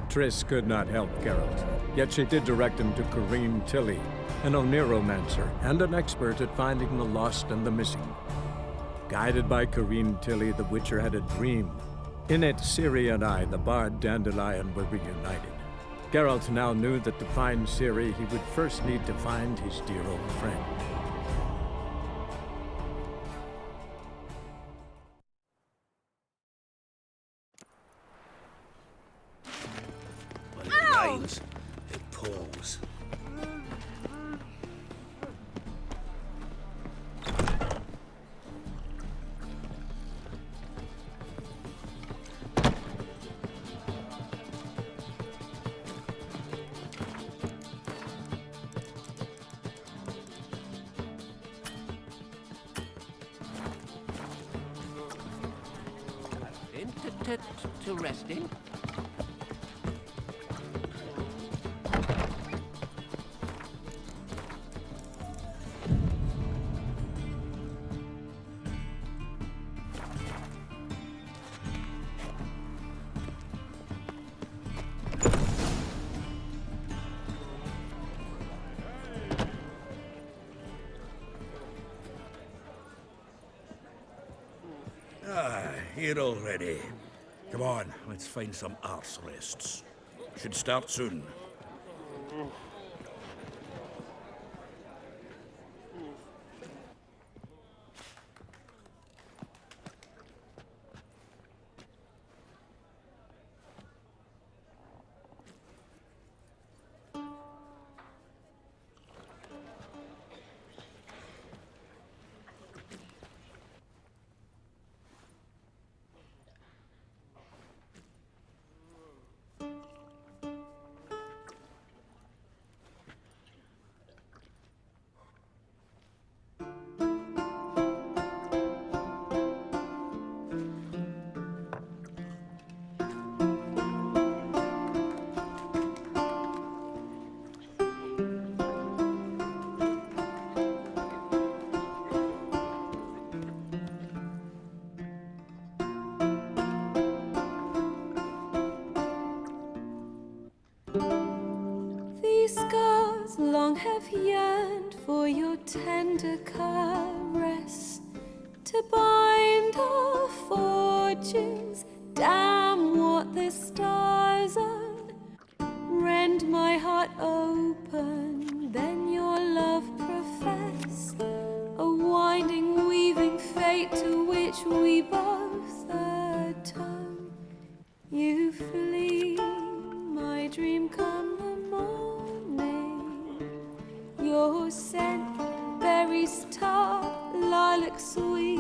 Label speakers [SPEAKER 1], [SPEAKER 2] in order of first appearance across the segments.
[SPEAKER 1] Triss could not help Geralt, yet she did direct him to Corrine Tilly, an Oniromancer and an expert at finding the lost and the missing. Guided by Corrine Tilly, the Witcher had a dream. In it, Ciri and I, the bard Dandelion, were reunited. Geralt now knew that to find Ciri, he would first need to find his dear old friend.
[SPEAKER 2] When it rains, it pours.
[SPEAKER 3] To resting?
[SPEAKER 2] Here already. Come on, let's find some arse rests. Should start soon.
[SPEAKER 4] Long have yearned for your tender caress to bind our fortunes. Damn what the stars own. Rend my heart open, then your love profess. A winding, weaving fate to which we both atone. You flee, my dream come the morning. Your scent, berries tart, lilac sweet.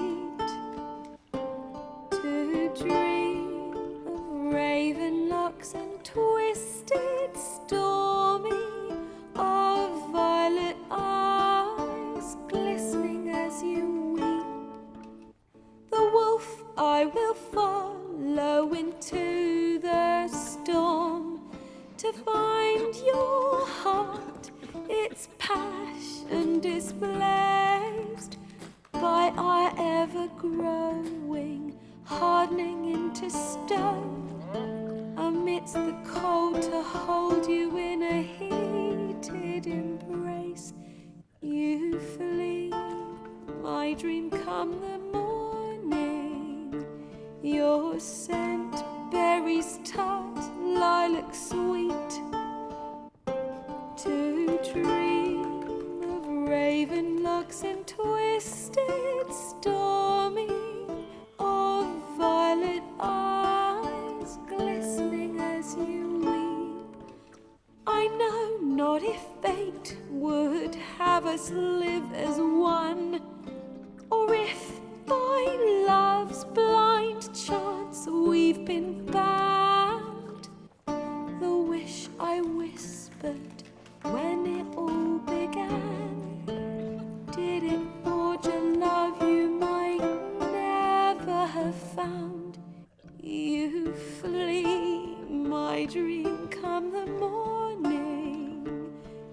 [SPEAKER 4] To dream of raven locks and twisted, stormy, of violet eyes glistening as you weep. The wolf I will follow into the storm to find your heart, its passion displaced by our ever-growing, hardening into stone, amidst the cold to hold you in a heated embrace. You flee, my dream come the morning, your scent, berries tart, lilac sweet. To dream of raven locks and twisted, stormy, of violet eyes glistening as you weep. I know not if fate would have us live as one, or if by love's blind chance we've been bound. The wish I whispered when it all began, did it forge a love you might never have found? You flee, my dream come the morning,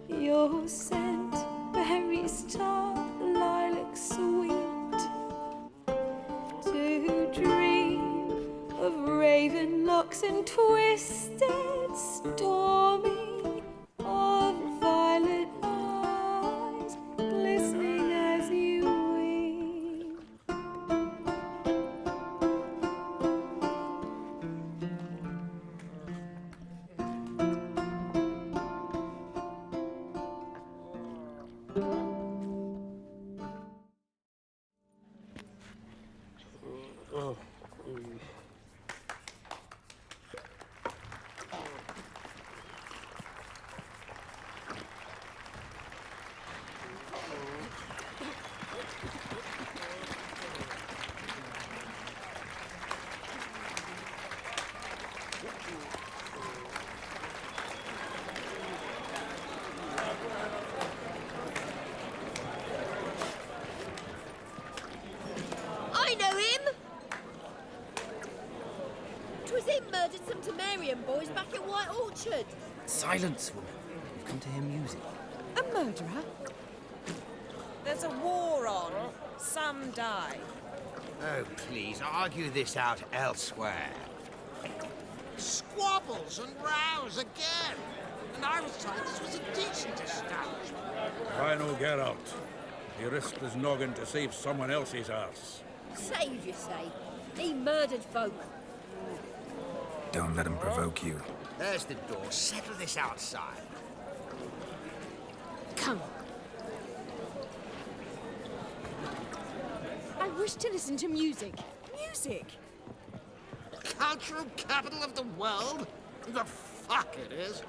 [SPEAKER 4] your scent, berries tart, lilac sweet. To dream of raven locks and twisted, stormy, of violet eyes, glistening as you weep.
[SPEAKER 5] I know him! 'Twas him murdered some Temerian boys back at White Orchard.
[SPEAKER 6] Silence, woman. You've come to hear music.
[SPEAKER 5] A murderer?
[SPEAKER 7] There's a war on. Some die.
[SPEAKER 8] Oh, please, argue this out elsewhere.
[SPEAKER 9] Squabbles and rows again. And I was told this was a decent establishment.
[SPEAKER 2] I know Geralt. He risked his noggin to save someone else's arse.
[SPEAKER 5] Save, you say? He murdered folk.
[SPEAKER 6] Don't let him provoke you.
[SPEAKER 8] There's the door. Settle this outside.
[SPEAKER 5] Come. I wish to listen to music.
[SPEAKER 7] Music?
[SPEAKER 9] Cultural capital of the world? The fuck it is.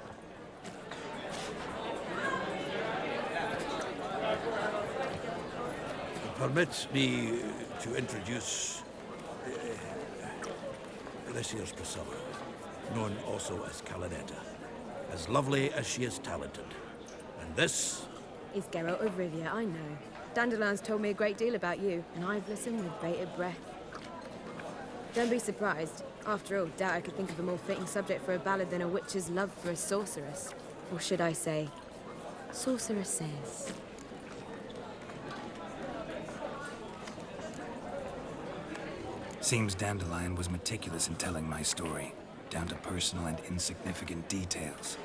[SPEAKER 2] Permit me to introduce this here's Priscilla, known also as Calinetta. As lovely as she is talented. And this
[SPEAKER 10] Is Geralt of Rivia, I know. Dandelion's told me a great deal about you, and I've listened with bated breath. Don't be surprised. After all, doubt I could think of a more fitting subject for a ballad than a witch's love for a sorceress. Or should I say, sorceresses.
[SPEAKER 6] Seems Dandelion was meticulous in telling my story, down to personal and insignificant details.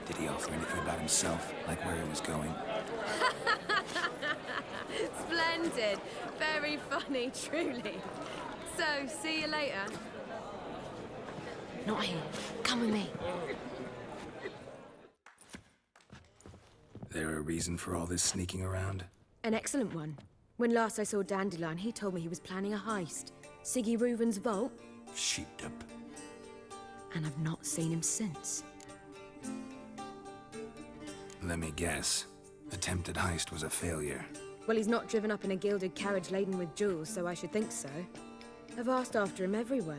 [SPEAKER 6] Did he offer anything about himself, like where he was going?
[SPEAKER 10] Splendid. Very funny, truly. So, see you later. Not here. Come with me.
[SPEAKER 6] There a reason for all this sneaking around?
[SPEAKER 10] An excellent one. When last I saw Dandelion, he told me he was planning a heist. Siggy Reuven's vault,
[SPEAKER 2] sheepdip.
[SPEAKER 10] and I've not seen him since.
[SPEAKER 6] Let me guess. Attempted heist was a failure.
[SPEAKER 10] Well, he's not driven up in a gilded carriage laden with jewels, so I should think so. I've asked after him everywhere,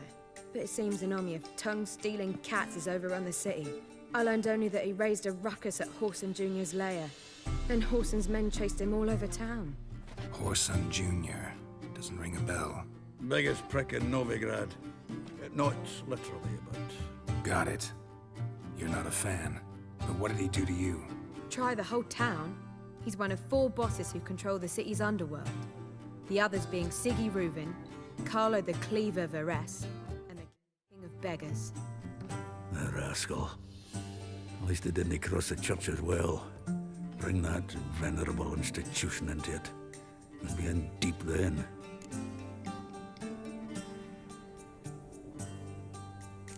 [SPEAKER 10] but it seems an army of tongue-stealing cats has overrun the city. I learned only that he raised a ruckus at Whoreson Jr.'s lair, and Whoreson's men chased him all over town.
[SPEAKER 6] Whoreson Jr. Doesn't ring a bell.
[SPEAKER 2] Biggest prick in Novigrad. Not literally, but...
[SPEAKER 6] Got it. You're not a fan. But what did he do to you?
[SPEAKER 10] Try the whole town. He's one of 4 bosses who control the city's underworld. The others being Siggy Reuven, Carlo the Cleaver Varese, and the King of Beggars.
[SPEAKER 2] The rascal. At least he didn't cross the church as well. Bring that venerable institution into it. We'd be in deep then.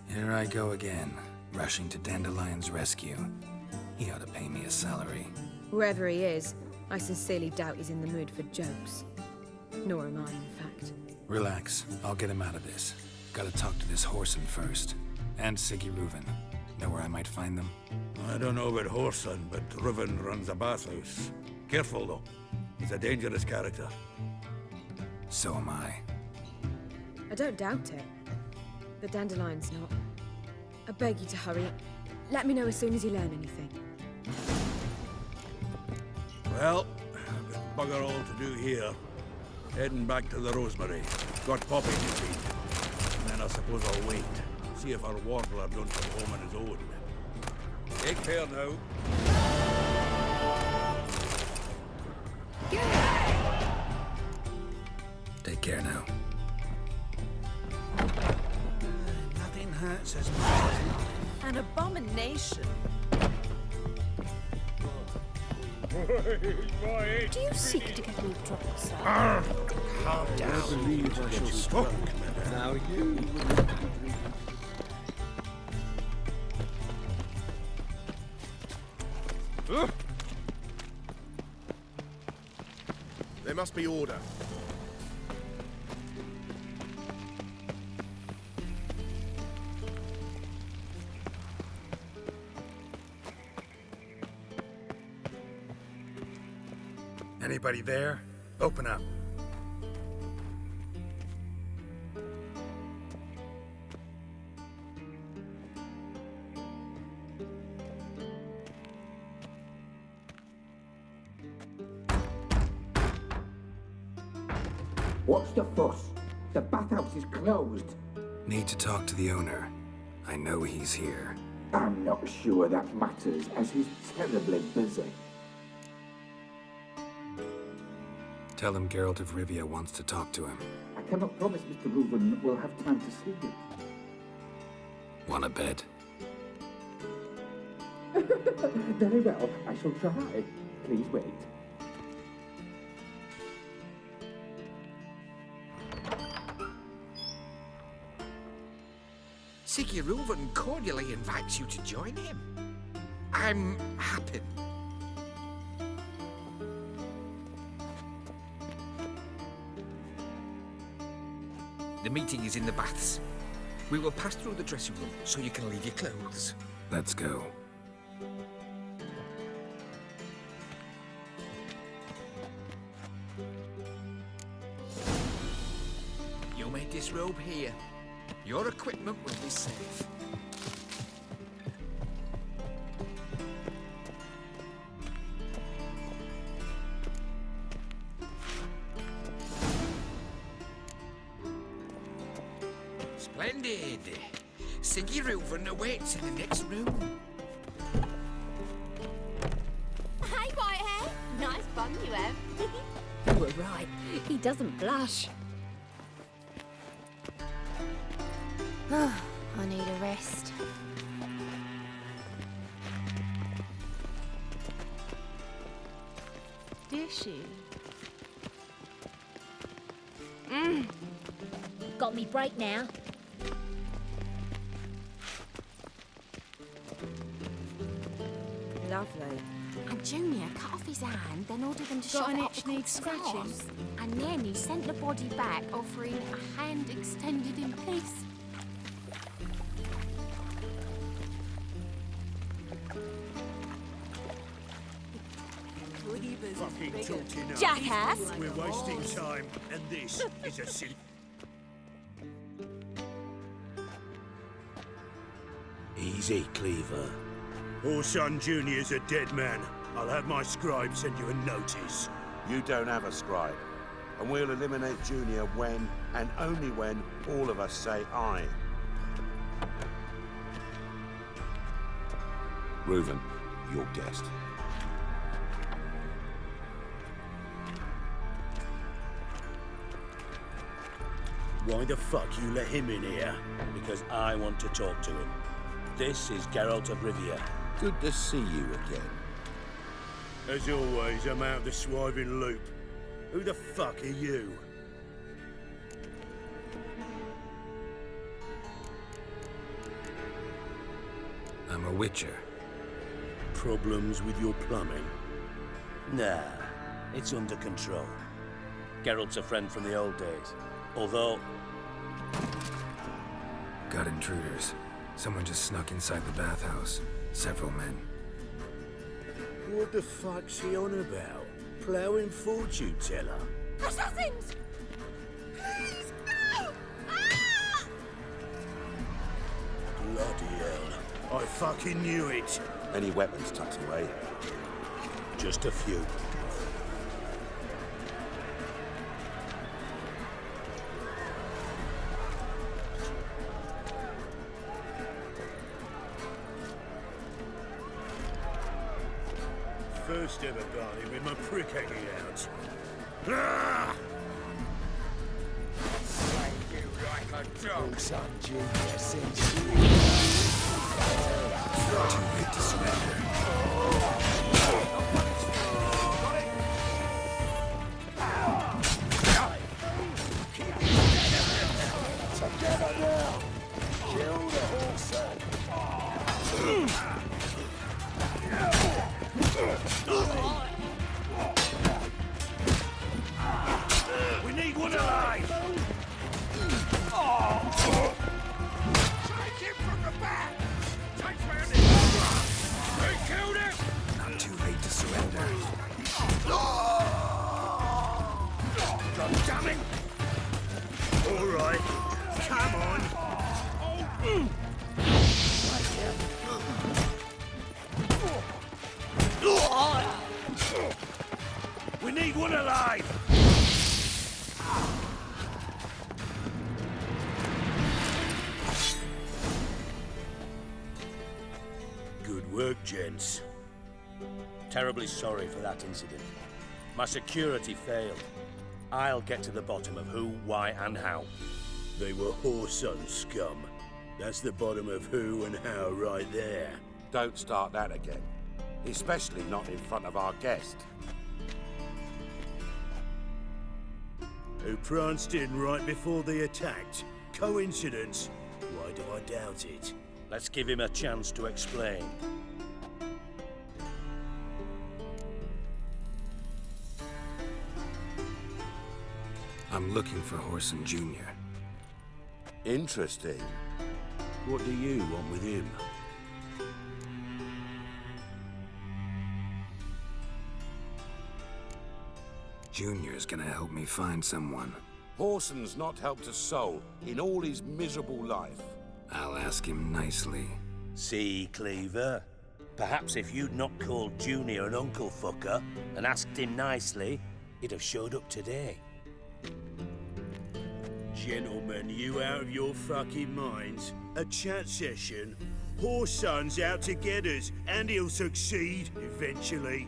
[SPEAKER 6] Here I go again, rushing to Dandelion's rescue. He ought to pay me a salary.
[SPEAKER 10] Wherever he is, I sincerely doubt he's in the mood for jokes. Nor am I, in fact.
[SPEAKER 6] Relax, I'll get him out of this. Gotta talk to this Whoreson first. And Siggy Reuven. Know where I might find them?
[SPEAKER 2] I don't know about Whoreson, but Reuven runs a bathhouse. Careful, though. He's a dangerous character.
[SPEAKER 6] So am I.
[SPEAKER 10] I don't doubt it. But Dandelion's not. I beg you to hurry. Let me know as soon as you learn anything.
[SPEAKER 2] Well, I've got bugger all to do here. Heading back to the Rosemary. Got Poppy to feed. And then I suppose I'll wait. See if our warbler don't come home on his own. Take care now.
[SPEAKER 6] Take care now.
[SPEAKER 8] Nothing hurts as much as
[SPEAKER 7] An abomination.
[SPEAKER 4] Do you seek to get me in trouble, sir?
[SPEAKER 2] Calm down. I believe I shall strike.
[SPEAKER 1] Now you...
[SPEAKER 11] There must be order.
[SPEAKER 6] Anybody there? Open up.
[SPEAKER 12] What's the fuss? The bathhouse is closed.
[SPEAKER 6] Need to talk to the owner. I know he's here.
[SPEAKER 12] I'm not sure that matters, as he's terribly busy.
[SPEAKER 6] Tell him Geralt of Rivia wants to talk to him.
[SPEAKER 12] I cannot promise Mr. Reuven will have time to see you.
[SPEAKER 6] Want a bed?
[SPEAKER 12] Very well, I shall try. Please wait.
[SPEAKER 8] Siggy Reuven cordially invites you to join him. I'm happy. The meeting is in the baths. We will pass through the dressing room so you can leave your clothes.
[SPEAKER 6] Let's go.
[SPEAKER 8] You may disrobe here. Your equipment will be safe. Splendid. Siggy Reuven awaits in the next room.
[SPEAKER 5] Hey, Whitehair. Nice bum you have.
[SPEAKER 4] You were right. He doesn't blush.
[SPEAKER 5] I need a rest.
[SPEAKER 4] Is she?
[SPEAKER 5] Got me break now.
[SPEAKER 10] Lovely.
[SPEAKER 13] And Junior cut off his hand, then ordered them to
[SPEAKER 4] Got
[SPEAKER 13] shove
[SPEAKER 4] an
[SPEAKER 13] it up
[SPEAKER 4] itch
[SPEAKER 13] the
[SPEAKER 4] needs
[SPEAKER 13] cook's
[SPEAKER 4] scratching?
[SPEAKER 13] arse. And then he sent the body back, offering a hand extended in peace.
[SPEAKER 2] Fucking talking now.
[SPEAKER 4] Jackass!
[SPEAKER 2] We're wasting time, and this is a silly... Easy, Cleaver. Orson Jr.'s a dead man. I'll have my scribe send you a notice.
[SPEAKER 14] You don't have a scribe. And we'll eliminate Junior when, and only when, all of us say aye. Reuven, your guest.
[SPEAKER 2] Why the fuck you let him in here? Because I want to talk to him. This is Geralt of Rivia.
[SPEAKER 14] Good to see you again.
[SPEAKER 2] As always, I'm out of the swiving loop. Who the fuck are you?
[SPEAKER 6] I'm a witcher.
[SPEAKER 2] Problems with your plumbing? Nah, it's under control. Geralt's a friend from the old days. Although...
[SPEAKER 6] Got intruders. Someone just snuck inside the bathhouse. Several men.
[SPEAKER 2] What the fuck's he on about? Ploughing fortune teller?
[SPEAKER 5] Assassins! Please, no! Ah!
[SPEAKER 2] Bloody hell. I fucking knew it.
[SPEAKER 14] Any weapons tucked away?
[SPEAKER 2] Just a few. First ever party with my prick hanging out. Ah!
[SPEAKER 8] Like you like a dog.
[SPEAKER 6] Son Junior sends you. Too late to surrender.
[SPEAKER 14] Together now! Kill the horse!
[SPEAKER 2] We need one alive!
[SPEAKER 14] Take him from the back!
[SPEAKER 2] Take round it! They killed him!
[SPEAKER 6] Not too late to surrender.
[SPEAKER 2] God damn it! All right, come on! We need one alive!
[SPEAKER 11] Good work, gents. Terribly sorry for that incident. My security failed. I'll get to the bottom of who, why, and how.
[SPEAKER 2] They were Whoreson scum. That's the bottom of who and how right there.
[SPEAKER 14] Don't start that again. Especially not in front of our guest.
[SPEAKER 2] Who pranced in right before they attacked. Coincidence? Why do I doubt it?
[SPEAKER 11] Let's give him a chance to explain.
[SPEAKER 6] I'm looking for Whoreson Jr.
[SPEAKER 14] Interesting.
[SPEAKER 2] What do you want with him?
[SPEAKER 6] Junior's gonna help me find someone.
[SPEAKER 14] Whoreson's not helped a soul in all his miserable life.
[SPEAKER 6] I'll ask him nicely.
[SPEAKER 11] See, Cleaver? Perhaps if you'd not called Junior an uncle fucker and asked him nicely, he'd have showed up today.
[SPEAKER 2] Gentlemen, you out of your fucking minds? A chat session? Whoreson's out to get us, and he'll succeed eventually.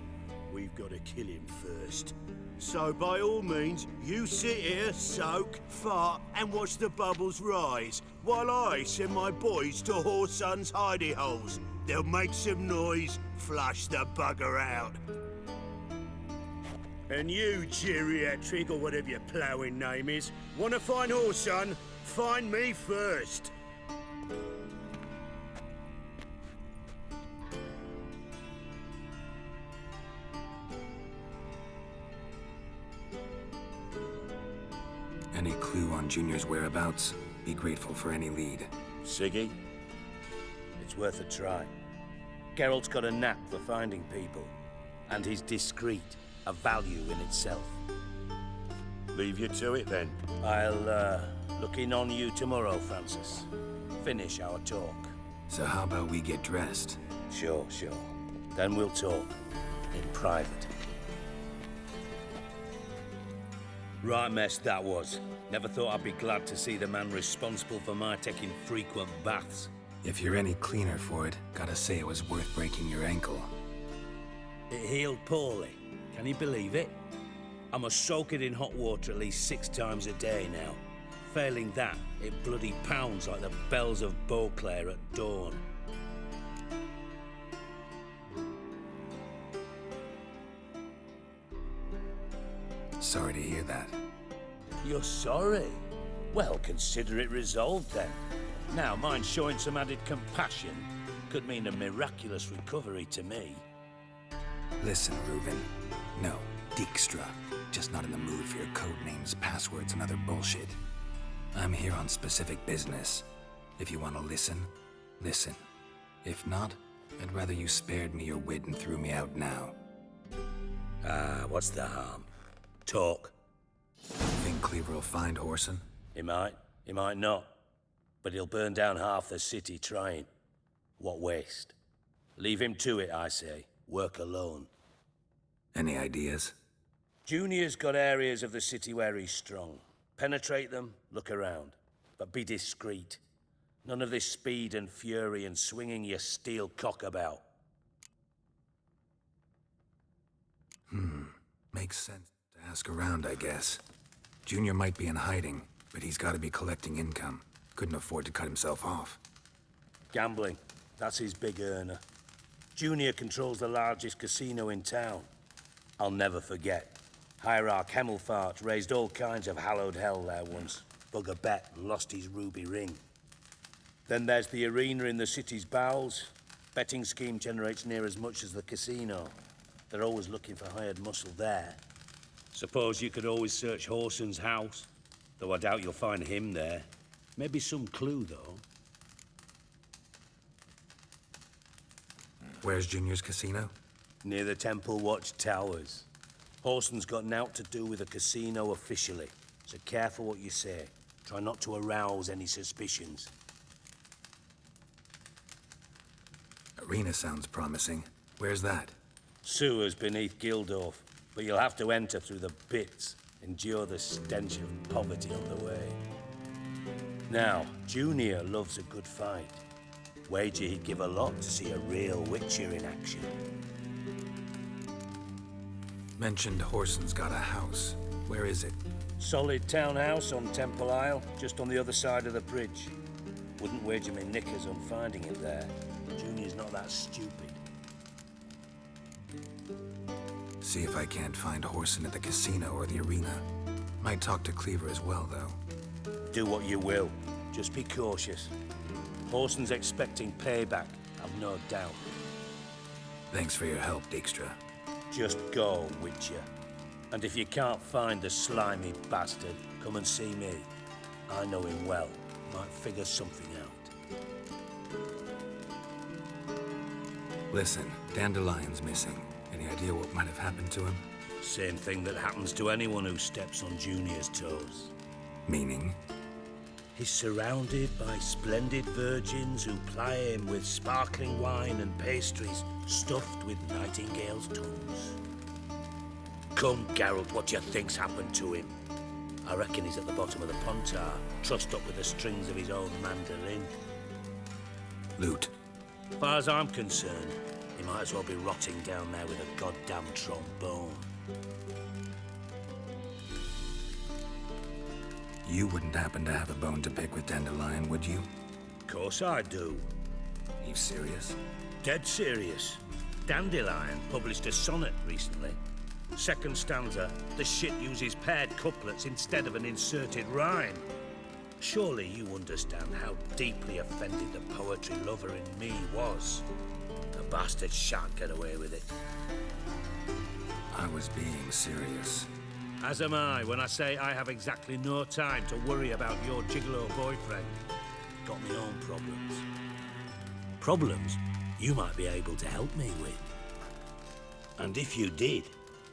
[SPEAKER 2] We've got to kill him first. So by all means, you sit here, soak, fart, and watch the bubbles rise, while I send my boys to Whoreson's hidey holes. They'll make some noise, flush the bugger out. And you, geriatric, or whatever your ploughing name is, want to find Whoreson? Find me first.
[SPEAKER 6] Any clue on Junior's whereabouts? Be grateful for any lead.
[SPEAKER 11] Siggy? It's worth a try. Geralt's got a knack for finding people, and he's discreet, a value in itself.
[SPEAKER 14] Leave you to it then.
[SPEAKER 11] I'll look in on you tomorrow, Francis. Finish our talk.
[SPEAKER 6] So how about we get dressed?
[SPEAKER 11] Sure. Then we'll talk. In private. Right mess that was. Never thought I'd be glad to see the man responsible for my taking frequent baths.
[SPEAKER 6] If you're any cleaner for it, gotta say it was worth breaking your ankle.
[SPEAKER 11] It healed poorly. Can you believe it? I must soak it in hot water at least 6 times a day now. Failing that, it bloody pounds like the bells of Beauclair at dawn.
[SPEAKER 6] Sorry to hear that.
[SPEAKER 11] You're sorry? Well, consider it resolved then. Now, mind showing some added compassion could mean a miraculous recovery to me.
[SPEAKER 6] Listen, Reuben. No, Dijkstra. Just not in the mood for your code names, passwords, and other bullshit. I'm here on specific business. If you want to listen, listen. If not, I'd rather you spared me your wit and threw me out now.
[SPEAKER 11] What's the harm? Talk.
[SPEAKER 6] Think Cleaver will find Whoreson?
[SPEAKER 11] He might not. But he'll burn down half the city trying. What waste? Leave him to it, I say. Work alone.
[SPEAKER 6] Any ideas?
[SPEAKER 11] Junior's got areas of the city where he's strong. Penetrate them, look around. But be discreet. None of this speed and fury and swinging your steel cock about.
[SPEAKER 6] Makes sense to ask around, I guess. Junior might be in hiding, but he's got to be collecting income. Couldn't afford to cut himself off.
[SPEAKER 11] Gambling. That's his big earner. Junior controls the largest casino in town. I'll never forget. Hierarch Hemmelfart raised all kinds of hallowed hell there once. Bugger bet and lost his ruby ring. Then there's the arena in the city's bowels. Betting scheme generates near as much as the casino. They're always looking for hired muscle there. Suppose you could always search Horson's house. Though I doubt you'll find him there. Maybe some clue, though.
[SPEAKER 6] Where's Junior's casino?
[SPEAKER 11] Near the Temple Watch Towers. Horson's got naught to do with the casino officially, so careful what you say. Try not to arouse any suspicions.
[SPEAKER 6] Arena sounds promising. Where's that?
[SPEAKER 11] Sewers beneath Gildorf, but you'll have to enter through the pits, endure the stench of poverty on the way. Now, Junior loves a good fight. Wager he'd give a lot to see a real Witcher in action.
[SPEAKER 6] Mentioned Horson's got a house. Where is it?
[SPEAKER 11] Solid townhouse on Temple Isle, just on the other side of the bridge. Wouldn't wager me knickers on finding it there. Junior's not that stupid.
[SPEAKER 6] See if I can't find Horson at the casino or the arena. Might talk to Cleaver as well, though.
[SPEAKER 11] Do what you will. Just be cautious. Horson's expecting payback, I've no doubt.
[SPEAKER 6] Thanks for your help, Dijkstra.
[SPEAKER 11] Just go, Witcher. And if you can't find the slimy bastard, come and see me. I know him well. Might figure something out.
[SPEAKER 6] Listen, Dandelion's missing. Any idea what might have happened to him?
[SPEAKER 11] Same thing that happens to anyone who steps on Junior's toes.
[SPEAKER 6] Meaning?
[SPEAKER 11] He's surrounded by splendid virgins who ply him with sparkling wine and pastries stuffed with nightingales' tongues. Come, Geralt, what do you think's happened to him? I reckon he's at the bottom of the Pontar, trussed up with the strings of his own mandolin.
[SPEAKER 6] Loot.
[SPEAKER 11] As far as I'm concerned, he might as well be rotting down there with a goddamn trombone.
[SPEAKER 6] You wouldn't happen to have a bone to pick with Dandelion, would you?
[SPEAKER 11] Of course I do.
[SPEAKER 6] You serious?
[SPEAKER 11] Dead serious. Dandelion published a sonnet recently. Second stanza, the shit uses paired couplets instead of an inserted rhyme. Surely you understand how deeply offended the poetry lover in me was. The bastard shan't get away with it.
[SPEAKER 6] I was being serious.
[SPEAKER 11] As am I when I say I have exactly no time to worry about your gigolo boyfriend. Got my own problems. Problems you might be able to help me with. And if you did,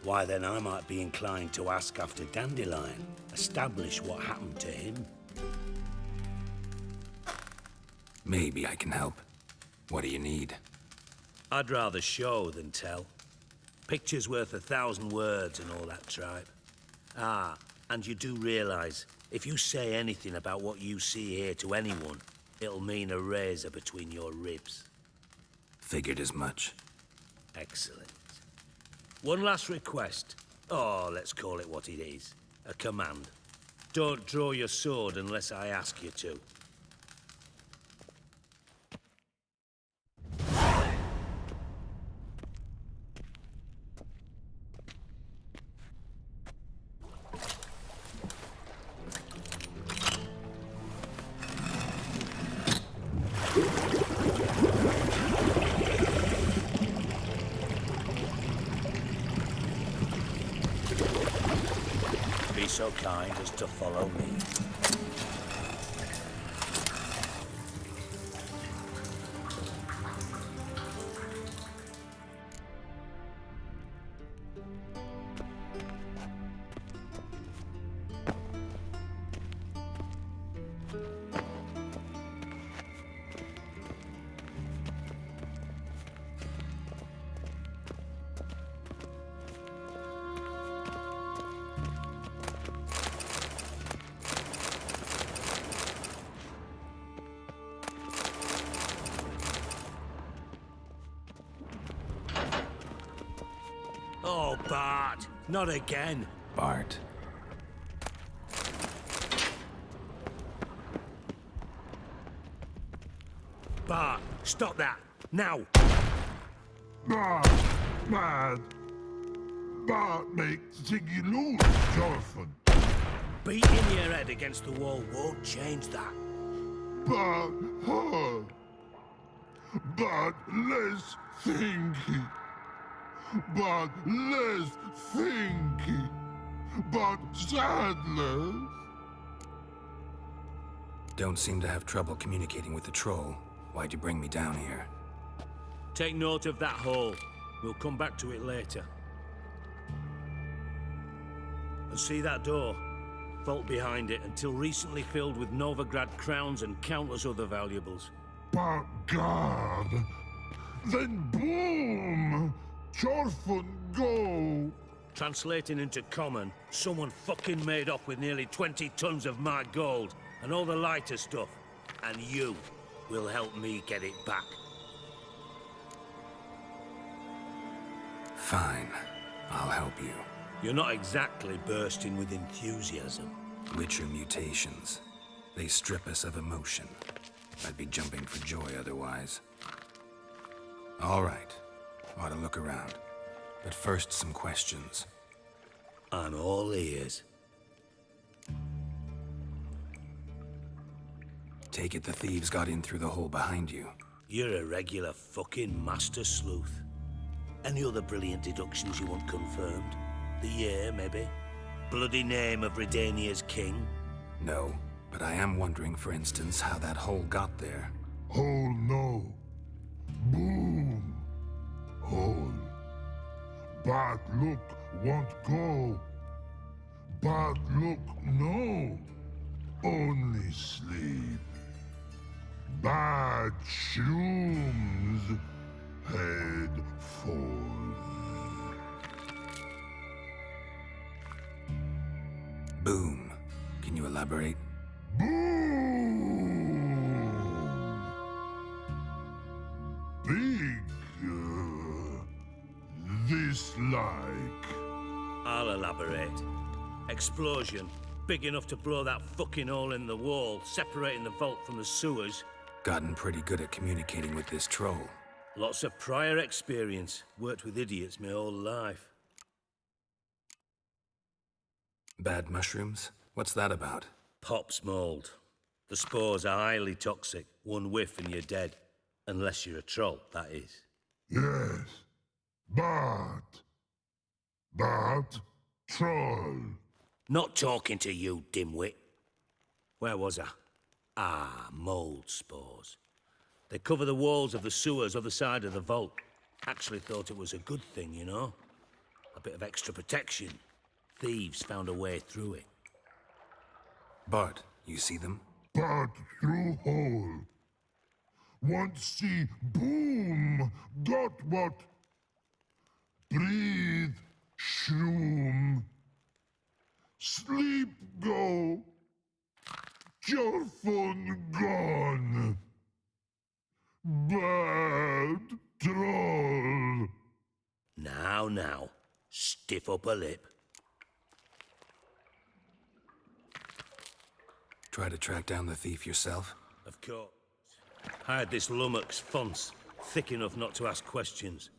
[SPEAKER 11] why then I might be inclined to ask after Dandelion, establish what happened to him.
[SPEAKER 6] Maybe I can help. What do you need?
[SPEAKER 11] I'd rather show than tell. Picture's worth 1,000 words and all that tripe. Ah, and you do realize, if you say anything about what you see here to anyone, it'll mean a razor between your ribs.
[SPEAKER 6] Figured as much.
[SPEAKER 11] Excellent. One last request. Oh, let's call it what it is. A command. Don't draw your sword unless I ask you to. Be so kind as to follow me. Oh, Bart, not again.
[SPEAKER 6] Bart.
[SPEAKER 11] Bart, Stop that! Now!
[SPEAKER 15] Bad make Ziggy lose, Jorfin.
[SPEAKER 11] Beating your head against the wall won't change that.
[SPEAKER 15] But less thinky. But less thinky. But sadness.
[SPEAKER 6] Don't seem to have trouble communicating with the troll. Why'd you bring me down here?
[SPEAKER 11] Take note of that hole. We'll come back to it later. And see that door? Vault behind it, until recently filled with Novigrad crowns and countless other valuables.
[SPEAKER 15] But God, then boom! Jorfin go!
[SPEAKER 11] Translating into common, someone fucking made off with nearly 20 tons of my gold, and all the lighter stuff. And you will help me get it back.
[SPEAKER 6] Fine. I'll help you.
[SPEAKER 11] You're not exactly bursting with enthusiasm.
[SPEAKER 6] Witcher mutations. They strip us of emotion. I'd be jumping for joy otherwise. All right. Ought to look around. But first, some questions.
[SPEAKER 11] I'm all ears.
[SPEAKER 6] Take it the thieves got in through the hole behind you.
[SPEAKER 11] You're a regular fucking master sleuth. Any other brilliant deductions you want confirmed? The year, maybe? Bloody name of Redania's king?
[SPEAKER 6] No, but I am wondering, for instance, how that hole got there.
[SPEAKER 15] Hole no. Boom. Hole. Bad look won't go. Bad look no. Only sleep. Bad shrooms. Head falls.
[SPEAKER 6] Boom. Can you elaborate?
[SPEAKER 15] Boom! Big, this like.
[SPEAKER 11] I'll elaborate. Explosion. Big enough to blow that fucking hole in the wall, separating the vault from the sewers.
[SPEAKER 6] Gotten pretty good at communicating with this troll.
[SPEAKER 11] Lots of prior experience. Worked with idiots my whole life.
[SPEAKER 6] Bad mushrooms? What's that about?
[SPEAKER 11] Pops mold. The spores are highly toxic. One whiff and you're dead. Unless you're a troll, that is.
[SPEAKER 15] Yes. Bad troll.
[SPEAKER 11] Not talking to you, dimwit. Where was I? Ah, mold spores. They cover the walls of the sewers other side of the vault. Actually thought it was a good thing, you know? A bit of extra protection. Thieves found a way through it.
[SPEAKER 6] Bart, you see them?
[SPEAKER 15] Bad through hole. Want see boom. Got what? Breathe. Shroom. Sleep go. Jorfin gone. Bad troll.
[SPEAKER 11] Now. Stiff up a lip.
[SPEAKER 6] Try to track down the thief yourself?
[SPEAKER 11] Of course. Hired this lummox, Fons, thick enough not to ask questions.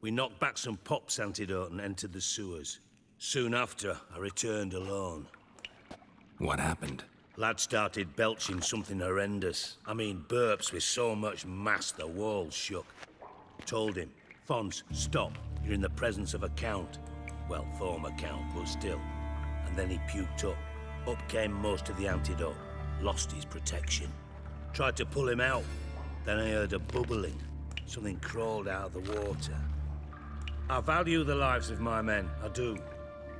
[SPEAKER 11] We knocked back some Pop's antidote and entered the sewers. Soon after, I returned alone.
[SPEAKER 6] What happened?
[SPEAKER 11] Lad started belching something horrendous. I mean, burps with so much mass the walls shook. Told him, Fons, stop. You're in the presence of a count. Well, former count, but still. And then he puked up. Up came most of the antidote. Lost his protection. Tried to pull him out. Then I heard a bubbling. Something crawled out of the water. I value the lives of my men, I do.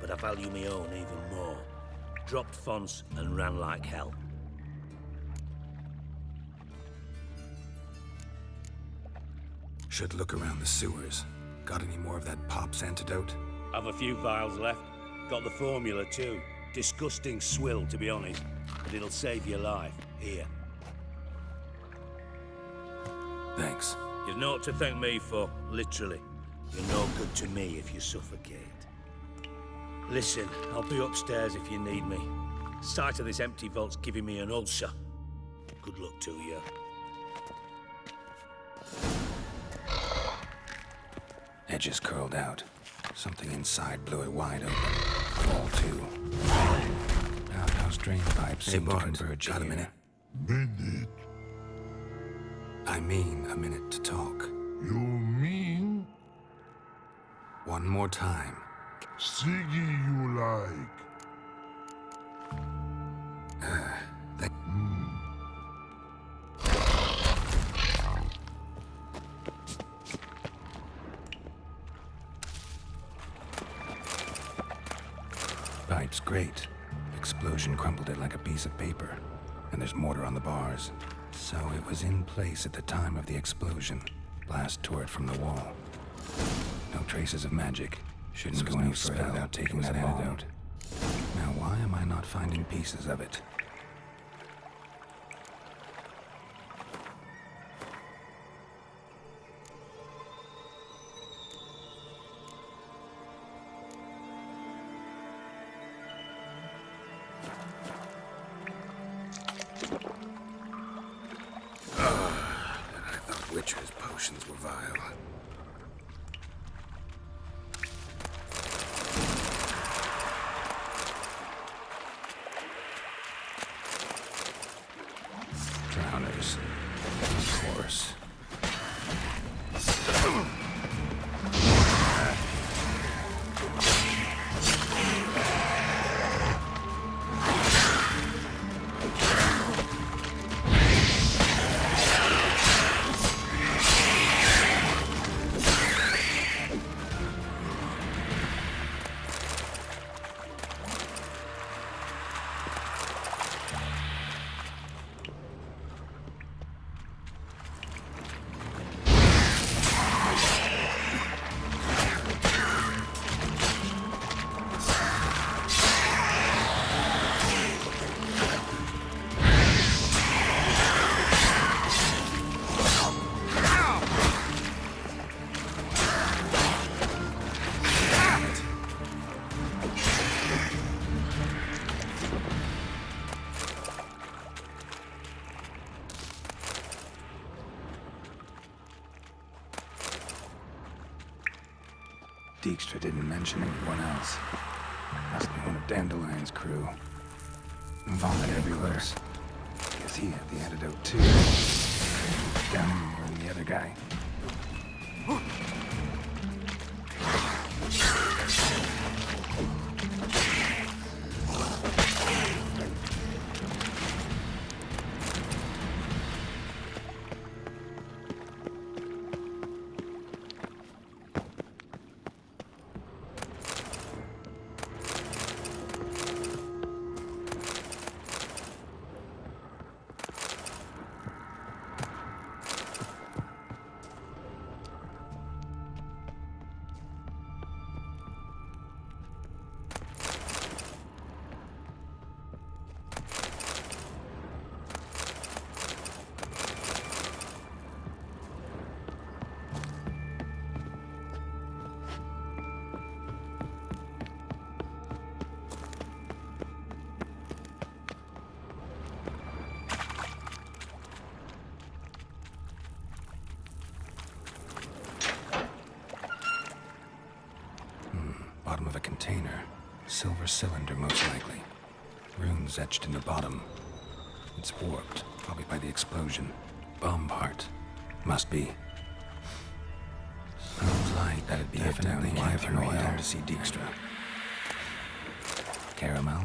[SPEAKER 11] But I value my own even more. Dropped Fons and ran like hell.
[SPEAKER 6] Should look around the sewers. Got any more of that Pop's antidote?
[SPEAKER 11] Have a few vials left. Got the formula too. Disgusting swill, to be honest. But it'll save your life. Here.
[SPEAKER 6] Thanks.
[SPEAKER 11] You've naught to thank me for, literally. You're no good to me if you suffocate. Listen, I'll be upstairs if you need me. Sight of this empty vault's giving me an ulcer. Good luck to you.
[SPEAKER 6] Edges curled out. Something inside blew it wide open. Wall 2. Outhouse drain pipes seem to converge here. Got a minute?
[SPEAKER 15] Minute?
[SPEAKER 6] I mean a minute to talk.
[SPEAKER 15] You mean?
[SPEAKER 6] One more time.
[SPEAKER 15] Siggy you like.
[SPEAKER 6] Pipe's great. Explosion crumpled it like a piece of paper. And there's mortar on the bars. So it was in place at the time of the explosion. Blast tore it from the wall. No traces of magic. Shouldn't go any further without taking that antidote. Now why am I not finding pieces of it? I thought Witcher's potions were vile. Drowners. Of course. Dijkstra didn't mention anyone else. Must be one of Dandelion's crew. Vomit everywhere. Guess he had the antidote too. Down more than the other guy. Bottom of a container. Silver cylinder, most likely. Runes etched in the bottom. It's warped, probably by the explosion. Bomb part. Must be. Sounds like that'd be it down here. I've right down to see Dijkstra. Caramel?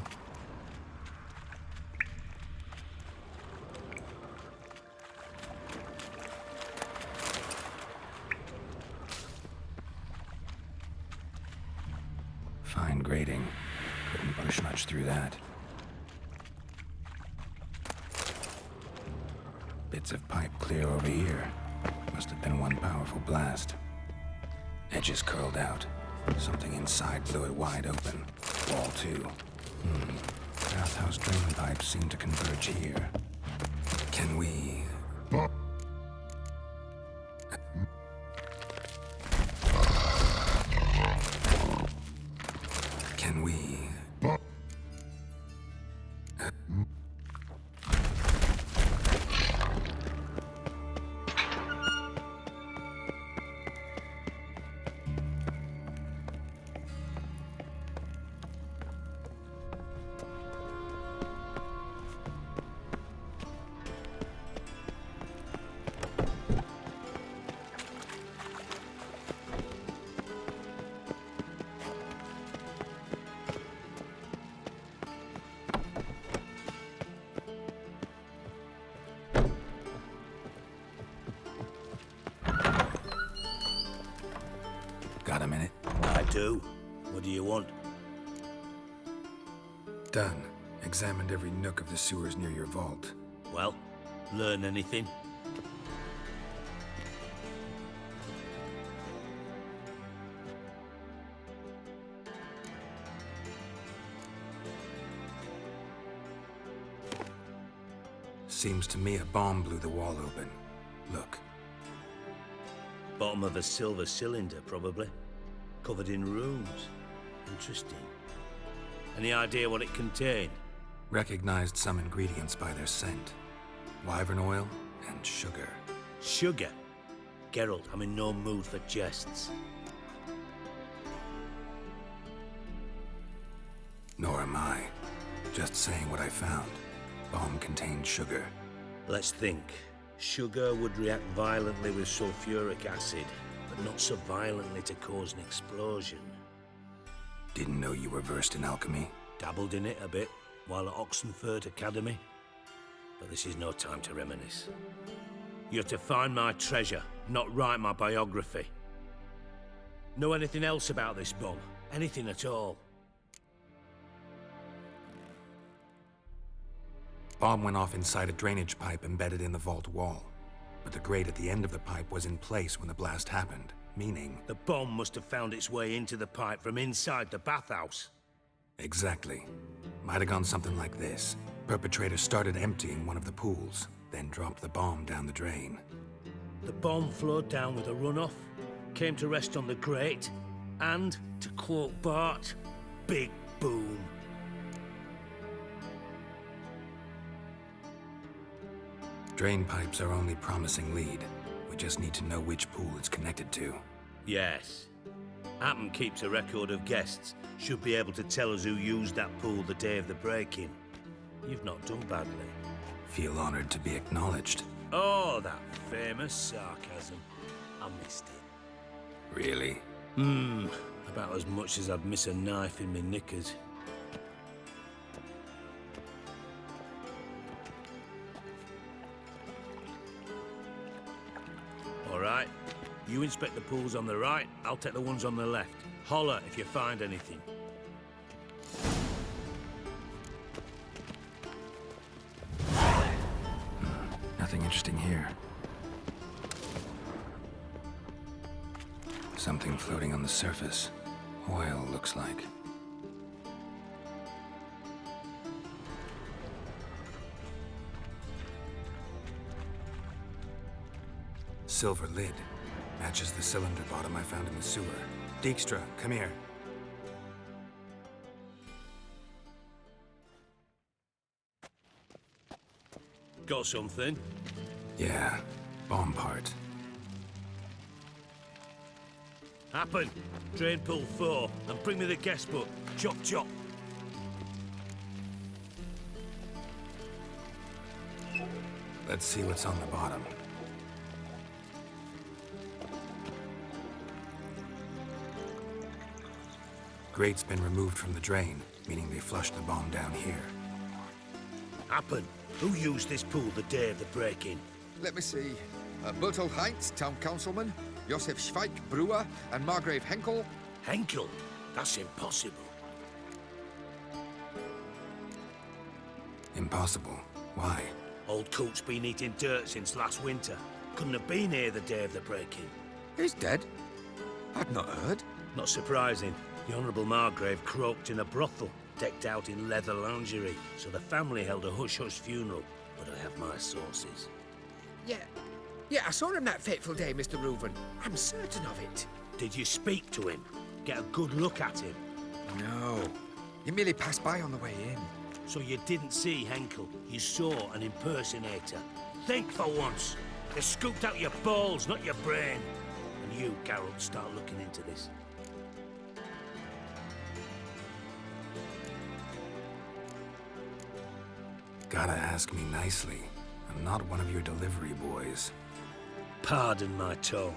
[SPEAKER 6] Fine grating. Couldn't push much through that. Bits of pipe clear over here. Must have been one powerful blast. Edges curled out. Something inside blew it wide open. Wall 2. Outhouse drain pipes seem to converge here. Can we... Can we... Got a minute?
[SPEAKER 11] I do. What do you want?
[SPEAKER 6] Done. Examined every nook of the sewers near your vault.
[SPEAKER 11] Well, learn anything?
[SPEAKER 6] Seems to me a bomb blew the wall open. Look.
[SPEAKER 11] Bottom of a silver cylinder, probably. Covered in runes. Interesting. Any idea what it contained?
[SPEAKER 6] Recognized some ingredients by their scent. Wyvern oil and sugar.
[SPEAKER 11] Sugar? Geralt, I'm in no mood for jests.
[SPEAKER 6] Nor am I. Just saying what I found. Bomb contained sugar.
[SPEAKER 11] Let's think. Sugar would react violently with sulfuric acid, but not so violently to cause an explosion.
[SPEAKER 6] Didn't know you were versed in alchemy.
[SPEAKER 11] Dabbled in it a bit while at Oxenford Academy. But this is no time to reminisce. You're to find my treasure, not write my biography. Know anything else about this bomb? Anything at all?
[SPEAKER 6] Bomb went off inside a drainage pipe embedded in the vault wall. But the grate at the end of the pipe was in place when the blast happened, meaning...
[SPEAKER 11] The bomb must have found its way into the pipe from inside the bathhouse.
[SPEAKER 6] Exactly. Might have gone something like this. Perpetrator started emptying one of the pools, then dropped the bomb down the drain.
[SPEAKER 11] The bomb flowed down with a runoff, came to rest on the grate, and, to quote Bart, big boom.
[SPEAKER 6] Drain pipes are only promising lead. We just need to know which pool it's connected to.
[SPEAKER 11] Yes. Appen keeps a record of guests. Should be able to tell us who used that pool the day of the break-in. You've not done badly.
[SPEAKER 6] Feel honored to be acknowledged.
[SPEAKER 11] Oh, that famous sarcasm. I missed it.
[SPEAKER 6] Really?
[SPEAKER 11] About as much as I'd miss a knife in my knickers. All right. You inspect the pools on the right, I'll take the ones on the left. Holler if you find anything.
[SPEAKER 6] Nothing interesting here. Something floating on the surface. Oil, looks like. Silver lid. Matches the cylinder bottom I found in the sewer. Dijkstra, come here.
[SPEAKER 11] Got something?
[SPEAKER 6] Yeah, bomb part.
[SPEAKER 11] Happen. Drain pool 4, and bring me the guest book. Chop chop.
[SPEAKER 6] Let's see what's on the bottom. Grate's been removed from the drain, meaning they flushed the bomb down here.
[SPEAKER 11] Happen. Who used this pool the day of the break-in?
[SPEAKER 16] Let me see. Bertold Heinz, town councilman, Josef Schweik, brewer, and Margrave Henkel.
[SPEAKER 11] Henkel? That's impossible.
[SPEAKER 6] Impossible? Why?
[SPEAKER 11] Old Coot's been eating dirt since last winter. Couldn't have been here the day of the break-in.
[SPEAKER 16] He's dead? I'd not heard.
[SPEAKER 11] Not surprising. The Honourable Margrave croaked in a brothel, decked out in leather lingerie, so the family held a hush-hush funeral. But I have my sources.
[SPEAKER 9] Yeah, I saw him that fateful day, Mr. Reuven. I'm certain of it.
[SPEAKER 11] Did you speak to him? Get a good look at him?
[SPEAKER 16] No. He merely passed by on the way in.
[SPEAKER 11] So you didn't see Henkel? You saw an impersonator? Think for once. They scooped out your balls, not your brain. And you, Geralt, start looking into this.
[SPEAKER 6] Gotta ask me nicely. I'm not one of your delivery boys.
[SPEAKER 11] Pardon my tone.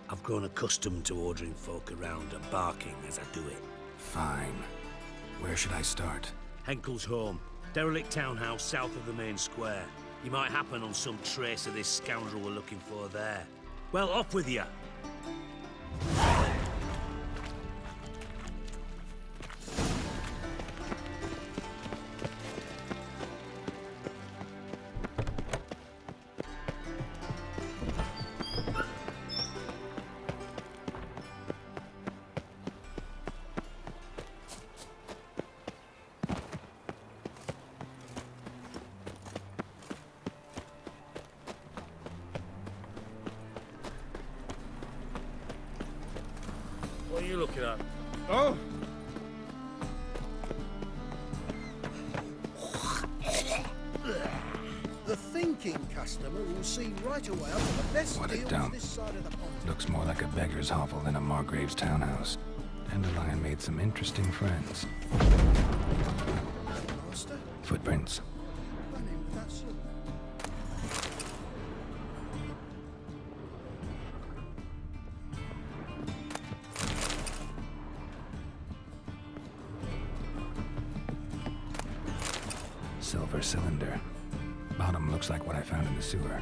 [SPEAKER 11] I've grown accustomed to ordering folk around and barking as I do it.
[SPEAKER 6] Fine. Where should I start?
[SPEAKER 11] Henkel's home. Derelict townhouse south of the main square. You might happen on some trace of this scoundrel we're looking for there. Well, off with you! What are you looking at? Oh!
[SPEAKER 17] The thinking customer will see right away up the best
[SPEAKER 6] What a
[SPEAKER 17] deals
[SPEAKER 6] dump.
[SPEAKER 17] this side of the pond.
[SPEAKER 6] Looks more like a beggar's hovel than a Margrave's townhouse. Dandelion made some interesting friends.
[SPEAKER 17] Master,
[SPEAKER 6] Footprints.
[SPEAKER 17] run in with that sword.
[SPEAKER 6] Silver cylinder. Bottom looks like what I found in the sewer.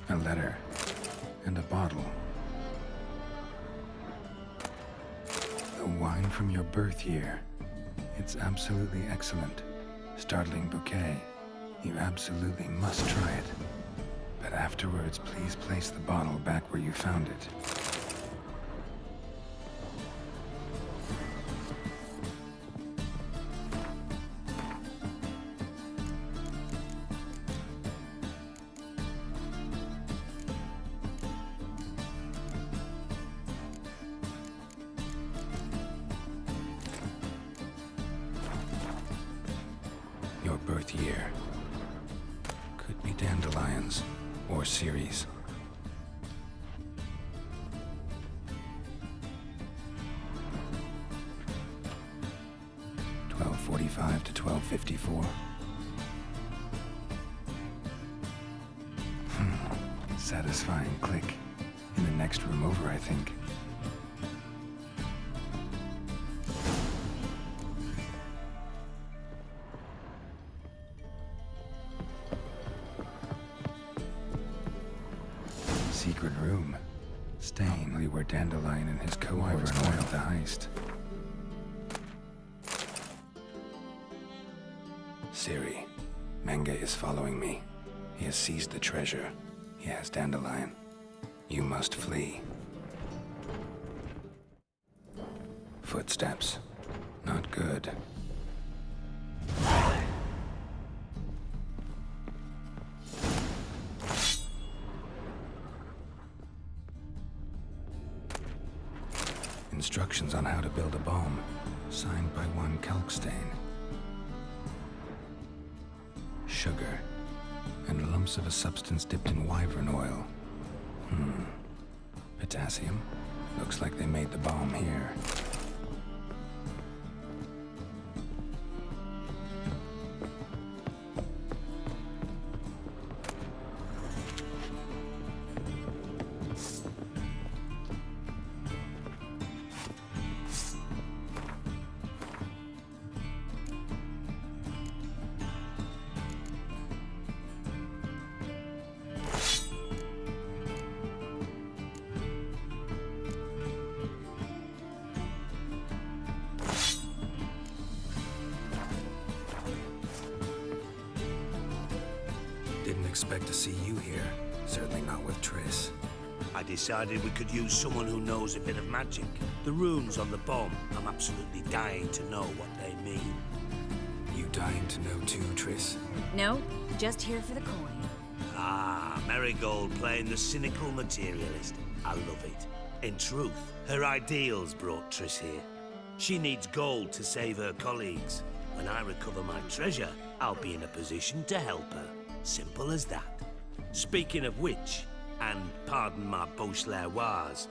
[SPEAKER 6] A letter. And a bottle. A wine from your birth year. It's absolutely excellent. Startling bouquet. You absolutely must try it. But afterwards, please place the bottle back where you found it. Your birth year. Could be dandelions or Ceres. $12:45 to $12:54. Satisfying click. In the next room over, I think. Secret room. Staying where Dandelion and his co-Wyvern oiled the heist. Ciri, Menge is following me. He has seized the treasure. He has Dandelion. You must flee. Footsteps. Not good. Instructions on how to build a bomb, signed by one Kalkstein. Sugar, and lumps of a substance dipped in wyvern oil. Potassium? Looks like they made the bomb here. Didn't expect to see you here. Certainly not with Triss.
[SPEAKER 11] I decided we could use someone who knows a bit of magic. The runes on the bomb, I'm absolutely dying to know what they mean.
[SPEAKER 6] You dying to know too, Triss?
[SPEAKER 18] No, just here for the coin.
[SPEAKER 11] Ah, Marigold playing the cynical materialist. I love it. In truth, her ideals brought Triss here. She needs gold to save her colleagues. When I recover my treasure, I'll be in a position to help her. Simple as that. Speaking of which, and pardon my Beauclervois,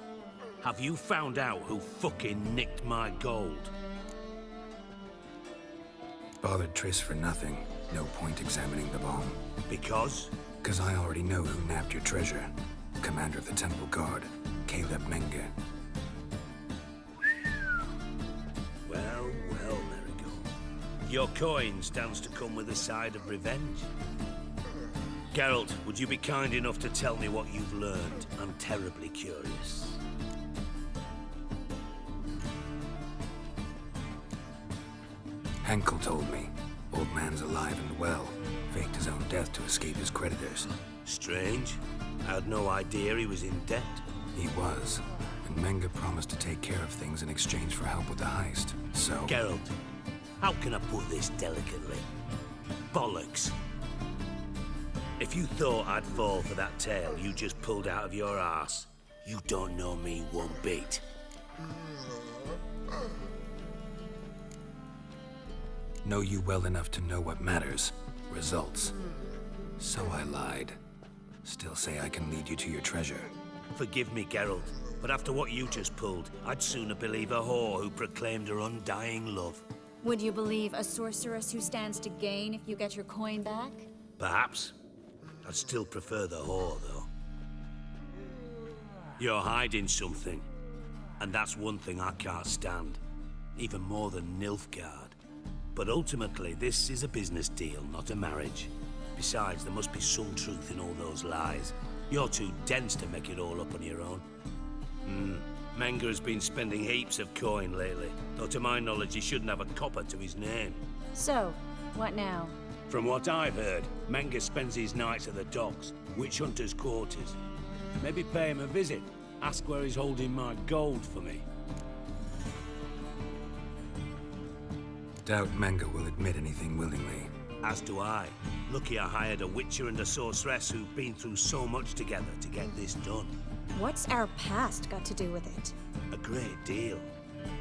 [SPEAKER 11] have you found out who fucking nicked my gold?
[SPEAKER 6] Bothered Triss for nothing. No point examining the bomb.
[SPEAKER 11] Because?
[SPEAKER 6] Because I already know who nabbed your treasure. Commander of the Temple Guard, Caleb Menge.
[SPEAKER 11] Well, Marigold. Your coin stands to come with a side of revenge. Geralt, would you be kind enough to tell me what you've learned? I'm terribly curious.
[SPEAKER 6] Henkel told me. Old man's alive and well. Faked his own death to escape his creditors.
[SPEAKER 11] Strange. I had no idea he was in debt.
[SPEAKER 6] He was. And Menga promised to take care of things in exchange for help with the heist. So...
[SPEAKER 11] Geralt, how can I put this delicately? Bollocks. If you thought I'd fall for that tale you just pulled out of your arse, you don't know me one bit.
[SPEAKER 6] Know you well enough to know what matters. Results. So I lied. Still say I can lead you to your treasure.
[SPEAKER 11] Forgive me, Geralt, but after what you just pulled, I'd sooner believe a whore who proclaimed her undying love.
[SPEAKER 18] Would you believe a sorceress who stands to gain if you get your coin back?
[SPEAKER 11] Perhaps. I'd still prefer the whore, though. You're hiding something, and that's one thing I can't stand. Even more than Nilfgaard. But ultimately, this is a business deal, not a marriage. Besides, there must be some truth in all those lies. You're too dense to make it all up on your own. Menga has been spending heaps of coin lately, though to my knowledge he shouldn't have a copper to his name.
[SPEAKER 18] So, what now?
[SPEAKER 11] From what I've heard, Menga spends his nights at the docks, witch hunters' quarters. Maybe pay him a visit. Ask where he's holding my gold for me.
[SPEAKER 6] Doubt Menga will admit anything willingly.
[SPEAKER 11] As do I. Lucky I hired a witcher and a sorceress who've been through so much together to get this done.
[SPEAKER 18] What's our past got to do with it?
[SPEAKER 11] A great deal.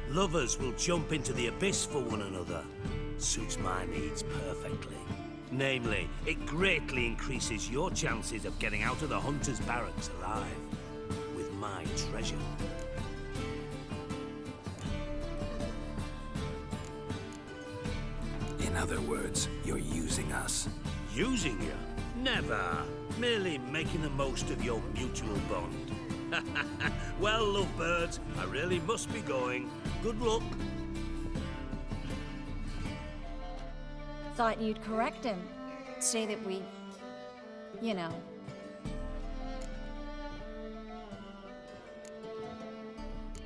[SPEAKER 11] Lovers will jump into the abyss for one another. Suits my needs perfectly. Namely, it greatly increases your chances of getting out of the hunter's barracks alive. With my treasure.
[SPEAKER 6] In other words, you're using us.
[SPEAKER 11] Using you? Never. Merely making the most of your mutual bond. Well, lovebirds, I really must be going. Good luck.
[SPEAKER 18] Thought you'd correct him. Say that we... you know.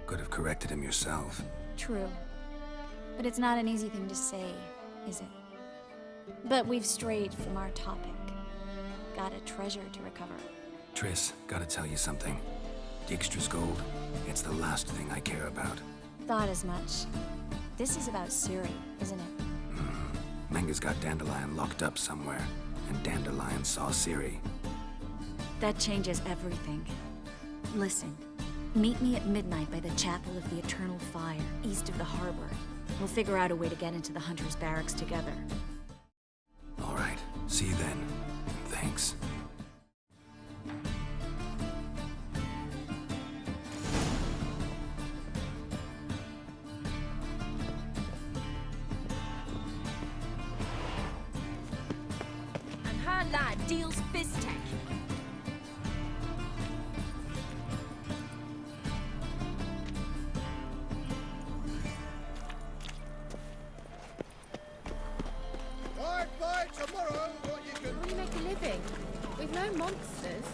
[SPEAKER 6] Could have corrected him yourself.
[SPEAKER 18] True. But it's not an easy thing to say, is it? But we've strayed from our topic. Got a treasure to recover.
[SPEAKER 6] Triss, gotta tell you something. Dijkstra's gold, it's the last thing I care about.
[SPEAKER 18] Thought as much. This is about Ciri, isn't it?
[SPEAKER 6] Menga's got Dandelion locked up somewhere, and Dandelion saw Ciri.
[SPEAKER 18] That changes everything. Listen, meet me at midnight by the Chapel of the Eternal Fire, east of the harbor. We'll figure out a way to get into the Hunter's Barracks together.
[SPEAKER 6] All right, see you then. Thanks.
[SPEAKER 5] And her lad deals Fiztech.
[SPEAKER 17] Tomorrow, what you can...
[SPEAKER 4] How do you make a living? We've no monsters.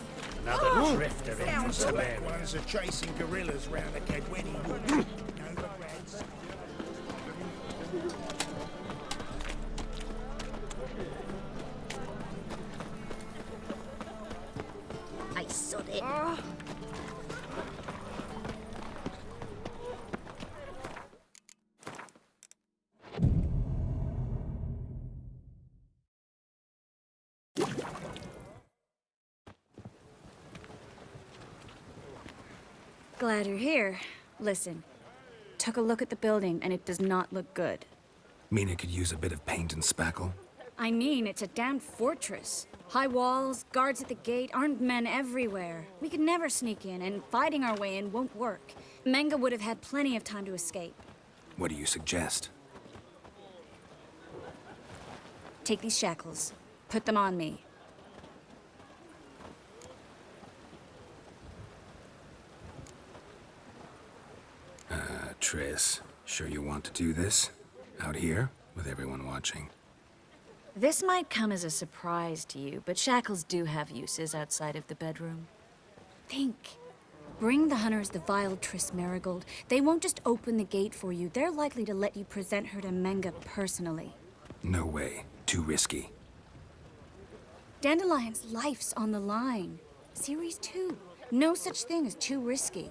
[SPEAKER 17] Another drifter in from Samaria. Ones are chasing gorillas round the Kedweni Wood. No regrets.
[SPEAKER 4] I sod it.
[SPEAKER 18] Glad you're here. Listen, took a look at the building and it does not look good.
[SPEAKER 6] Mean it could use a bit of paint and spackle?
[SPEAKER 18] I mean, it's a damn fortress. High walls, guards at the gate, armed men everywhere. We could never sneak in, and fighting our way in won't work. Menga would have had plenty of time to escape.
[SPEAKER 6] What do you suggest?
[SPEAKER 18] Take these shackles. Put them on me.
[SPEAKER 6] Triss, sure you want to do this? Out here, with everyone watching?
[SPEAKER 18] This might come as a surprise to you, but shackles do have uses outside of the bedroom. Think. Bring the hunters the vile Triss Merigold. They won't just open the gate for you. They're likely to let you present her to Menga personally.
[SPEAKER 6] No way. Too risky.
[SPEAKER 18] Dandelion's life's on the line. Series 2. No such thing as too risky.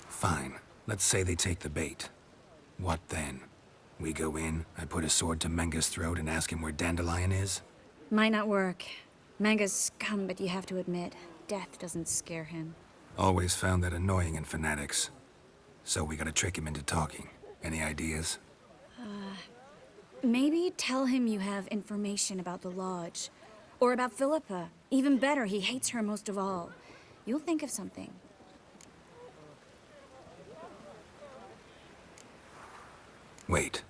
[SPEAKER 6] Fine. Let's say they take the bait. What then? We go in, I put a sword to Menga's throat and ask him where Dandelion is?
[SPEAKER 18] Might not work. Menga's scum, but you have to admit, death doesn't scare him.
[SPEAKER 6] Always found that annoying in fanatics. So we gotta trick him into talking. Any ideas?
[SPEAKER 18] Maybe tell him you have information about the Lodge. Or about Philippa. Even better, he hates her most of all. You'll think of something.
[SPEAKER 6] Wait.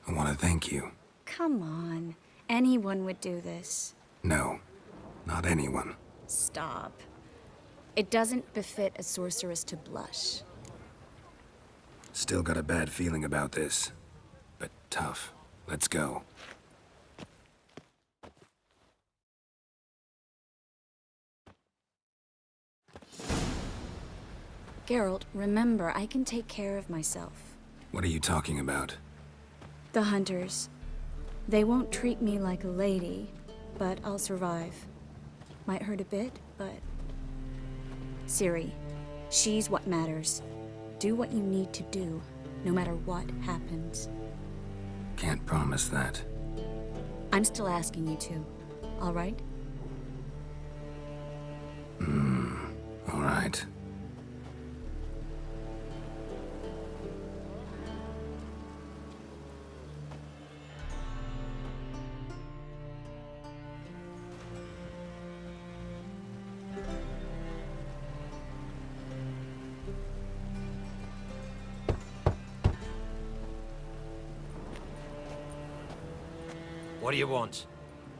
[SPEAKER 6] I want to thank you.
[SPEAKER 18] Come on. Anyone would do this.
[SPEAKER 6] No. Not anyone.
[SPEAKER 18] Stop. It doesn't befit a sorceress to blush.
[SPEAKER 6] Still got a bad feeling about this. But tough. Let's go.
[SPEAKER 18] Geralt, remember, I can take care of myself.
[SPEAKER 6] What are you talking about?
[SPEAKER 18] The hunters. They won't treat me like a lady, but I'll survive. Might hurt a bit, but... Ciri, she's what matters. Do what you need to do, no matter what happens.
[SPEAKER 6] Can't promise that.
[SPEAKER 18] I'm still asking you to, all right?
[SPEAKER 6] All right.
[SPEAKER 19] What do you want?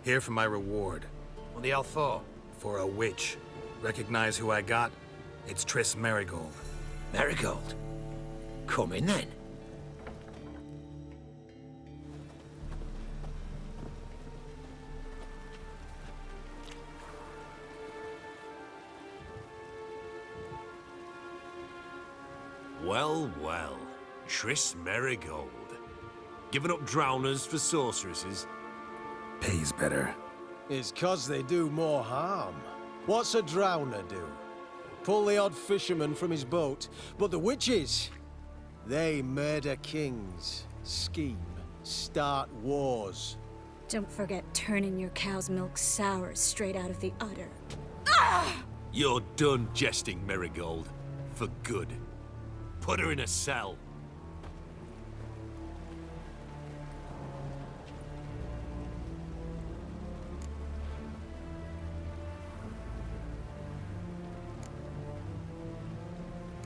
[SPEAKER 6] Here for my reward.
[SPEAKER 19] What the hell for?
[SPEAKER 6] For a witch. Recognize who I got? It's Triss Merigold.
[SPEAKER 19] Merigold? Come in then.
[SPEAKER 20] Well, well. Triss Merigold. Giving up drowners for sorceresses?
[SPEAKER 6] Pays better.
[SPEAKER 21] It's 'cause they do more harm. What's a drowner do? Pull the odd fisherman from his boat. But the witches, they murder kings, scheme, start wars.
[SPEAKER 18] Don't forget turning your cow's milk sour straight out of the udder.
[SPEAKER 20] You're done jesting, Merigold. For good. Put her in a cell.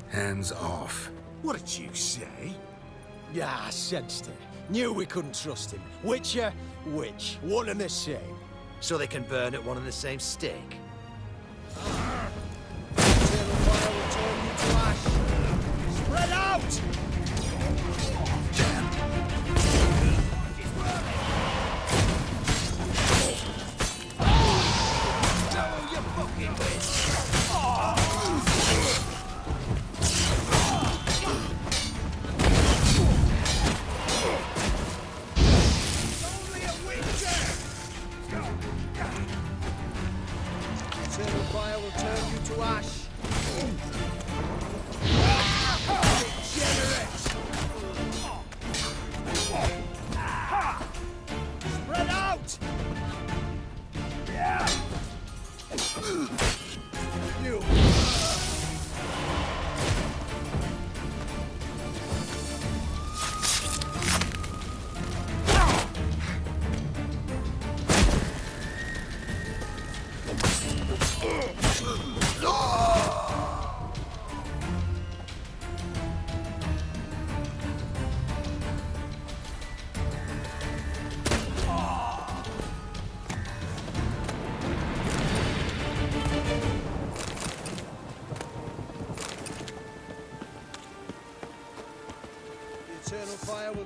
[SPEAKER 6] Hands off.
[SPEAKER 20] What did you say?
[SPEAKER 21] Yeah, I sensed it. Knew we couldn't trust him. Witcher, witch, one and the same.
[SPEAKER 19] So they can burn at one and the same stake?
[SPEAKER 21] Spread out!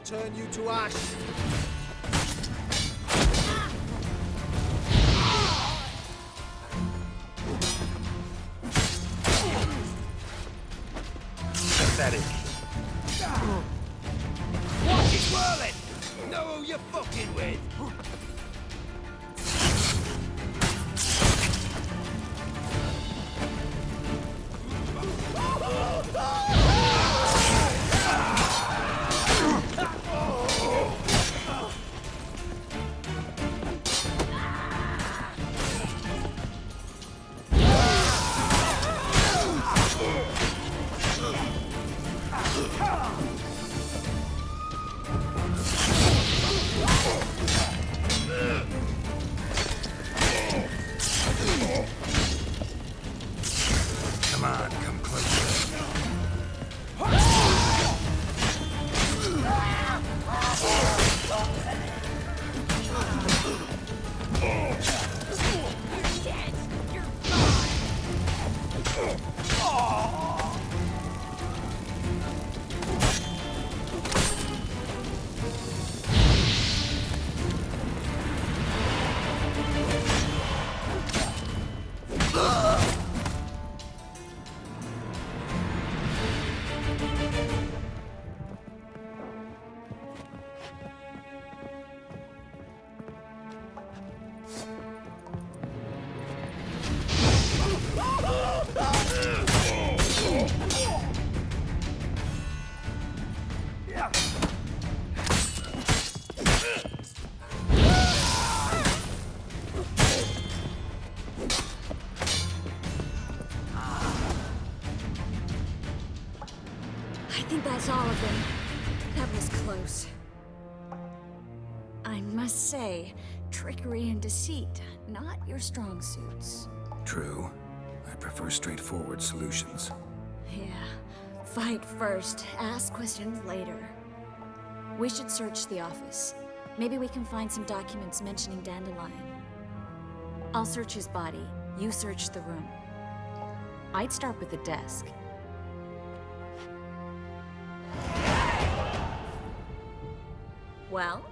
[SPEAKER 21] turn you to ash.
[SPEAKER 11] Pathetic. Watch it whirling! Know who you're fucking with!
[SPEAKER 6] Come on, come closer.
[SPEAKER 18] I think that's all of them. That was close. I must say, trickery and deceit, not your strong suits.
[SPEAKER 6] True. I prefer straightforward solutions.
[SPEAKER 18] Yeah. Fight first, ask questions later. We should search the office. Maybe we can find some documents mentioning Dandelion. I'll search his body. You search the room. I'd start with the desk. Well?